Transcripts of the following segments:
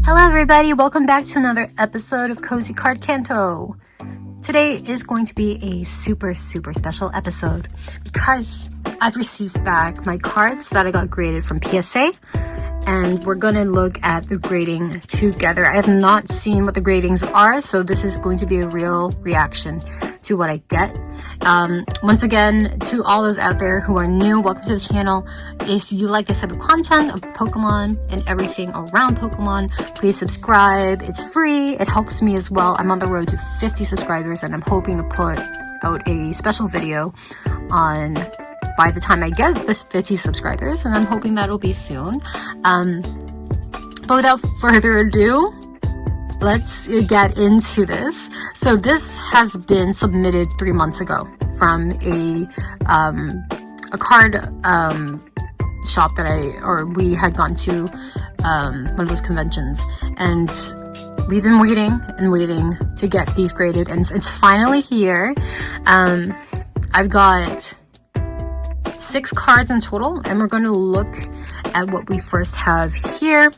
Hello everybody, welcome back to another episode of Cozy Card Kanto. Today is going to be a super special episode because I've received back my cards that I got graded from PSA, and we're gonna look at the grading together. I have not seen what the gradings are, so this is going to be a real reaction to what I get. Once again, to all those out there who are new, welcome to the channel. If you like this type of content of Pokemon and everything around Pokemon, please subscribe. It's free. It helps me as well. I'm on the road to 50 subscribers, and I'm hoping to put out a special video on by the time I get this 50 subscribers, and I'm hoping that'll be soon. But without further ado, let's get into this. So this has been submitted 3 months ago from a card shop that we had gone to one of those conventions, and we've been waiting to get these graded, and it's finally here. I've got 6 cards in total, and we're going to look at what we first have here.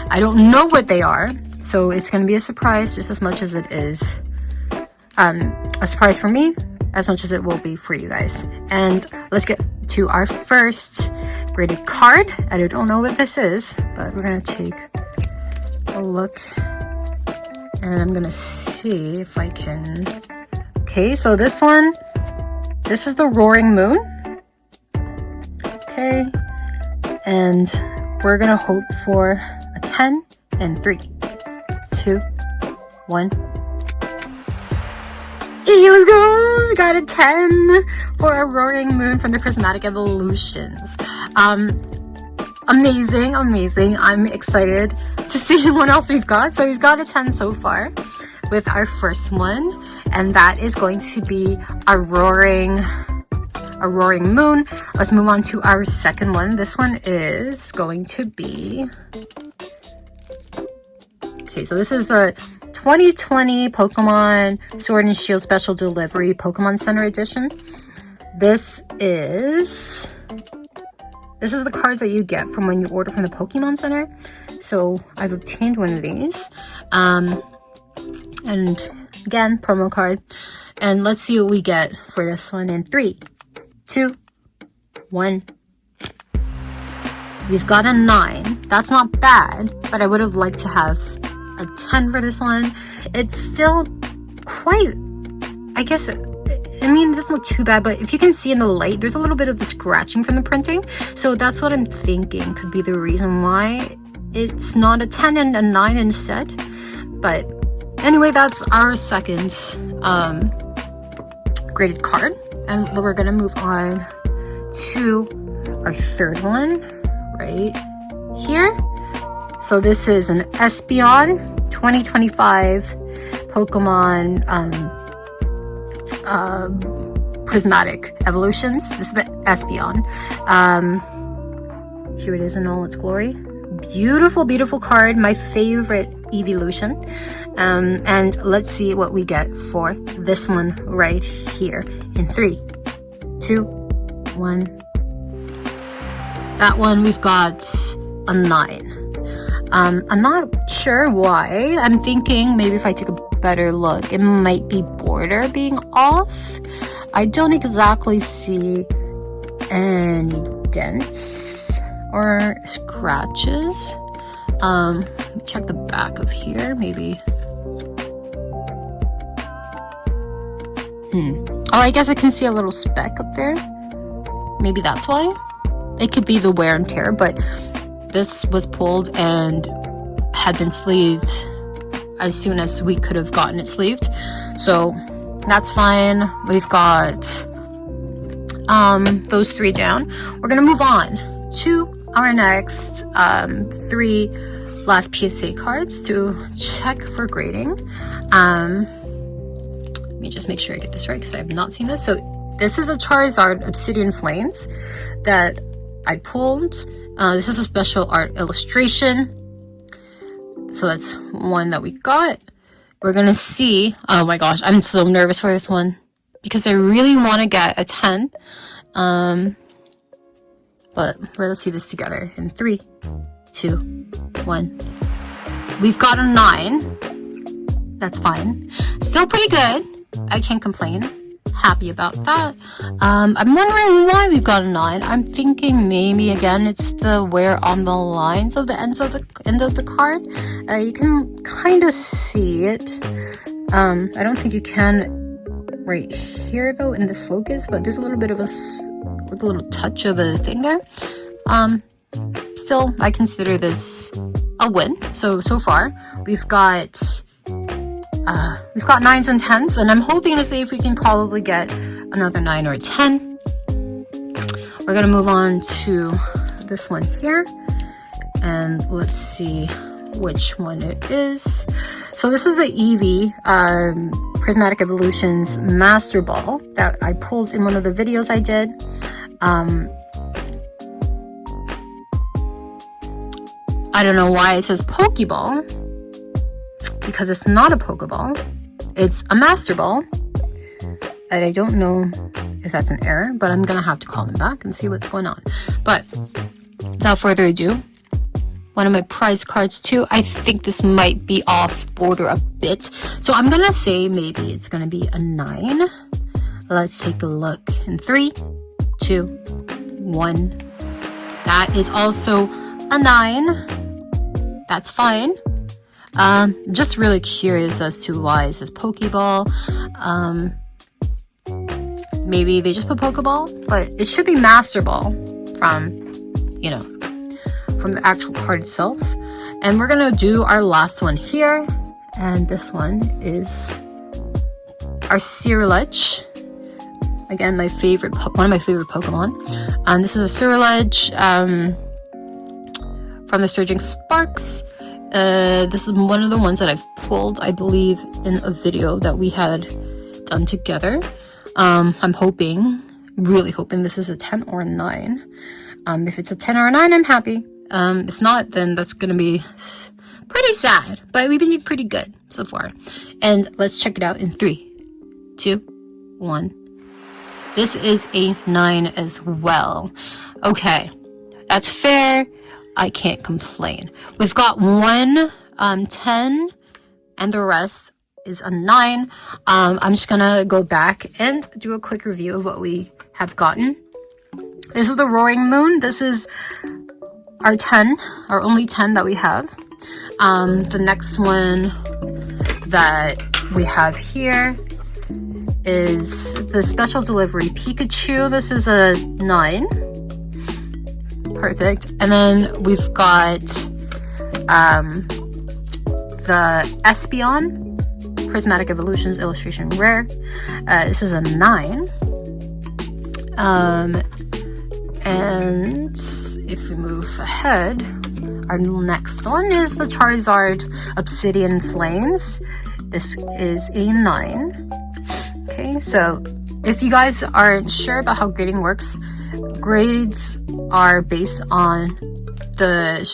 I don't know what they are, so it's going to be a surprise just as much as it is a surprise for me, as much as it will be for you guys. And let's get to our first graded card. I don't know what this is, but we're going to take a look, and I'm going to see if I can... Okay, so this is the Roaring Moon. Okay, and we're gonna hope for a 10 in 3, 2, 1. Hey, let's go! We got a 10 for a Roaring Moon from the Prismatic Evolutions. Amazing. I'm excited to see what else we've got. So we've got a 10 so far with our first one, and that is going to be a Roaring Moon. Let's move on to our second one. This one is going to be... Okay, so this is the 2020 Pokemon Sword and Shield Special Delivery Pokemon Center Edition. This is the cards that you get from when you order from the Pokemon Center. So I've obtained one of these. And again, promo card. And let's see what we get for this one in 3, 2, 1. We've got a 9. That's not bad, but I would have liked to have a 10 for this one. It's still quite, I guess, I mean, it doesn't look too bad, but if you can see in the light, there's a little bit of the scratching from the printing. So that's what I'm thinking could be the reason why it's not a 10 and a 9 instead. But anyway, that's our second graded card. And we're gonna move on to our third one right here. So this is an Espeon 2025 Pokemon Prismatic Evolutions. This is the Espeon. Here it is in all its glory. Beautiful card. My favorite evolution. And let's see what we get for this one right here in 3, 2, 1. That one we've got a 9. I'm not sure why. I'm thinking maybe if I take a better look, it might be border being off. I don't exactly see any dents or scratches. Check the back of here, maybe. Oh, I guess I can see a little speck up there. Maybe that's why. It could be the wear and tear, but this was pulled and had been sleeved as soon as we could have gotten it sleeved. So that's fine. We've got those 3 down. We're gonna move on to our next 3 last PSA cards to check for grading. Let me just make sure I get this right because I have not seen this. So this is a Charizard Obsidian Flames that I pulled. This is a special art illustration. So that's one that we got. We're gonna see. Oh my gosh, I'm so nervous for this one because I really want to get a 10. But let's see this together in 3, 2, 1. we've got a 9. That's fine. Still pretty good. I can't complain. Happy about that. I'm wondering why we've got a 9. I'm thinking maybe again it's the wear on the lines of the end of the card. You can kind of see it. I don't think you can right here though in this focus, but there's a little bit of a little touch of a thing there. Still, I consider this a win. So far we've got 9s and 10s, and I'm hoping to see if we can probably get another 9 or a 10. We're gonna move on to this one here, and let's see which one it is. So this is the Eevee Prismatic Evolutions Master Ball that I pulled in one of the videos I did. I don't know why it says Pokeball, because it's not a Pokeball. It's a Master Ball. And I don't know if that's an error, but I'm gonna have to call them back and see what's going on. But without further ado, one of my prize cards too. I think this might be off border a bit, so I'm gonna say maybe it's gonna be a 9. Let's take a look in 3, 2, 1. That is also a 9. That's fine. Just really curious as to why it says Pokeball. Maybe they just put Pokeball, but it should be Master Ball from, from the actual card itself. And we're gonna do our last one here, and this one is our Cirillage. Again, one of my favorite Pokemon. This is a Cirillage from the Surging Sparks. This is one of the ones that I've pulled, I believe, in a video that we had done together. I'm really hoping this is a 10 or a 9. If it's a 10 or a 9, I'm happy. If not, then that's gonna be pretty sad, but we've been doing pretty good so far. And let's check it out in 3, 2, 1. This is a 9 as well. Okay, that's fair. I can't complain. We've got one 10, and the rest is a 9. I'm just gonna go back and do a quick review of what we have gotten. This is the Roaring Moon. This is our 10, our only 10 that we have. The next one that we have here is the Special Delivery Pikachu. This is a 9. Perfect. And then we've got the Espeon Prismatic Evolutions Illustration Rare. This is a 9. And if we move ahead, our next one is the Charizard Obsidian Flames. This is a 9. Okay, so if you guys aren't sure about how grading works, grades are based on the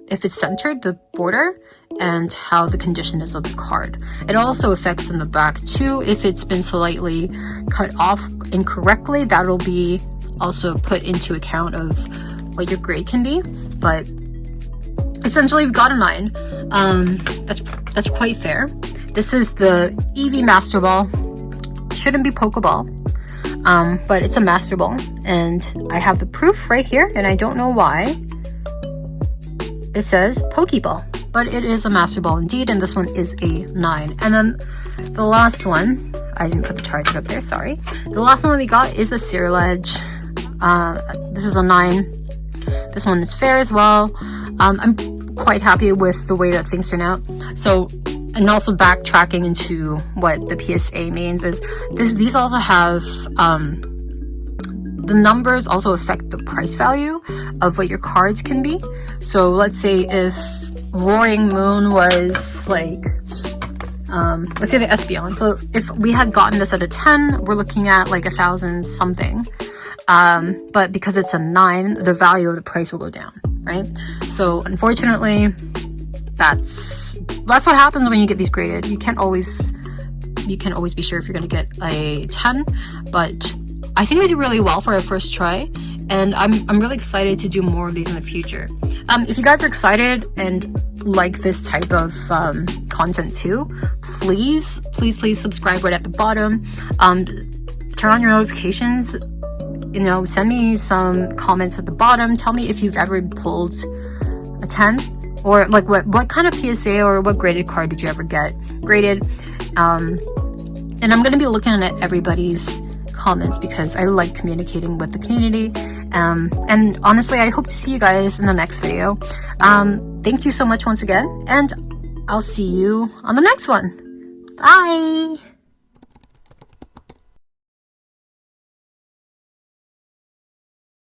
if it's centered, the border, and how the condition is of the card. It also affects in the back too. If it's been slightly cut off incorrectly, that'll be also put into account of what your grade can be. But essentially, we've got a 9. That's quite fair. This is the Eevee Master Ball. Shouldn't be Pokeball, but it's a Master Ball, and I have the proof right here, and I don't know why it says Pokeball, but it is a Master Ball indeed, and this one is a 9. And then the last one, I didn't put the charger up there, sorry. The last one we got is the Cirillage. This is a 9. This one is fair as well. I'm quite happy with the way that things turn out. So, and also backtracking into what the PSA means is these also have the numbers also affect the price value of what your cards can be. So let's say if Roaring Moon was like let's say the Espeon. So if we had gotten this at a 10, we're looking at like 1,000 something. But because it's a 9, the value of the price will go down, right? So unfortunately, that's what happens when you get these graded. You can't always be sure if you're gonna get a 10, but I think they do really well for a first try. and I'm really excited to do more of these in the future. If you guys are excited and like this type of content too, please subscribe right at the bottom. Turn on your notifications. You know, send me some comments at the bottom. Tell me if you've ever pulled a 10, or like what kind of PSA or what graded card did you ever get graded. And I'm gonna be looking at everybody's comments because I like communicating with the community. And honestly, I hope to see you guys in the next video. Thank you so much once again, and I'll see you on the next one. Bye!